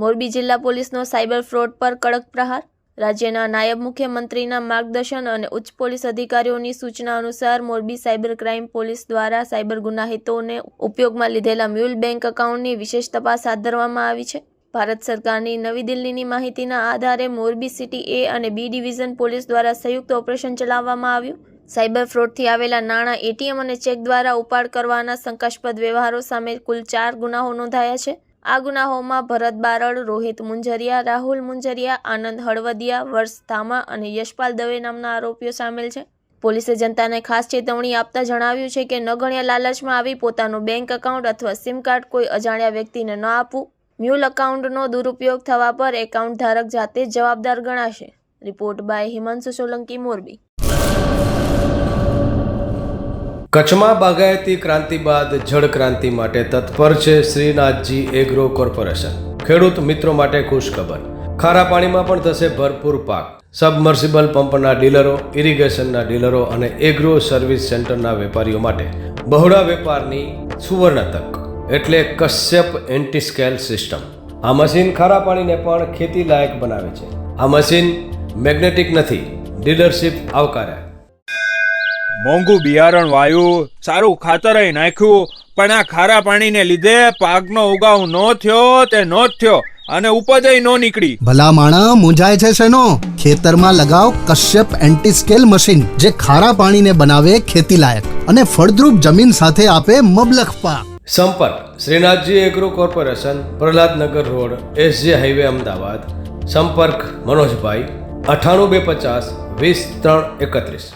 મોરબી જિલ્લા પોલીસનો cyber fraud પર કડક પ્રહાર. રાજ્યના નાયબ મુખ્યમંત્રીના માર્ગદર્શન અને ઉચ્ચ પોલીસ અધિકારીઓની સૂચના અનુસાર મોરબી સાયબર ક્રાઇમ પોલીસ દ્વારા સાયબર ગુનાહિતોને ઉપયોગમાં લીધેલા મ્યુલ બેંક એકાઉન્ટની વિશેષ તપાસ હાથ ધરવામાં આવી છે. ભારત સરકારની નવી દિલ્હીની માહિતીના આધારે મોરબી સિટી એ અને બી ડિવિઝન પોલીસ દ્વારા સંયુક્ત ઓપરેશન ચલાવવામાં આવ્યું. સાયબર ફ્રોડથી આવેલા નાણાં, એટીએમ અને ચેક દ્વારા ઉપાડ કરવાના શંકાસ્પદ વ્યવહારો સામે કુલ 4 ગુનાઓ નોંધાયા છે. આ ગુનાઓમાં ભરત બારડ, રોહિત મુંજરિયા, રાહુલ મુંજરિયા, આનંદ હળવદિયા, વર્ષ ધામા અને યશપાલ દવે નામના આરોપીઓ સામેલ છે. પોલીસે જનતાને ખાસ ચેતવણી આપતા જણાવ્યું છે કે ન ગણ્યા લાલચમાં આવી પોતાનું બેંક એકાઉન્ટ અથવા સિમ કાર્ડ કોઈ અજાણ્યા વ્યક્તિને ન આપવું. મ્યુલ એકાઉન્ટનો દુરુપયોગ થવા પર એકાઉન્ટ ધારક જાતે જ જવાબદાર ગણાશે. Report by Himanshu Solanki, Morbi. કચ્છમાં બાગાયતી ક્રાંતિ બાદ જળ ક્રાંતિ માટે તત્પર છે શ્રીનાથજી એગ્રો કોર્પોરેશન. ખેડૂત મિત્રો માટે ખુશખબર. ખારા પાણીમાં પણ થશે ભરપૂર પાક. સબમર્સિબલ પંપના ડીલરો, ઇરિગેશનના ડીલરો અને એગ્રો સર્વિસ સેન્ટરના વેપારીઓ માટે બહોળા વેપારની સુવર્ણ તક એટલે કશ્યપ એન્ટીસ્કેલ સિસ્ટમ. આ મશીન ખારા પાણીને પણ ખેતી લાયક બનાવે છે. આ મશીન મેગ્નેટિક નથી, ડીલરશીપ આવકાર્યા. મોંઘું બિયારણ વાયું, સારું ખાતર નાખ્યું, પણ આ ખારા પાણીને લીધે પાકનો ઉગાવ નો થયો તે નો જ થયો અને ઉપજ નો નીકળી. ભલા માણા મૂંઝાય છે શેનો? ખેતરમાં લગાવ કશ્યપ એન્ટીસ્કેલ મશીન, જે ખારા પાણીને બનાવે ખેતી લાયક અને ફળદ્રુપ જમીન સાથે આપે મબલખ પાક. સંપર્ક Shrinathji agro corporation, Prahlad Nagar road, SJ highway, Ahmedabad. સંપર્ક મનોજભાઈ 98 250 20 3 31.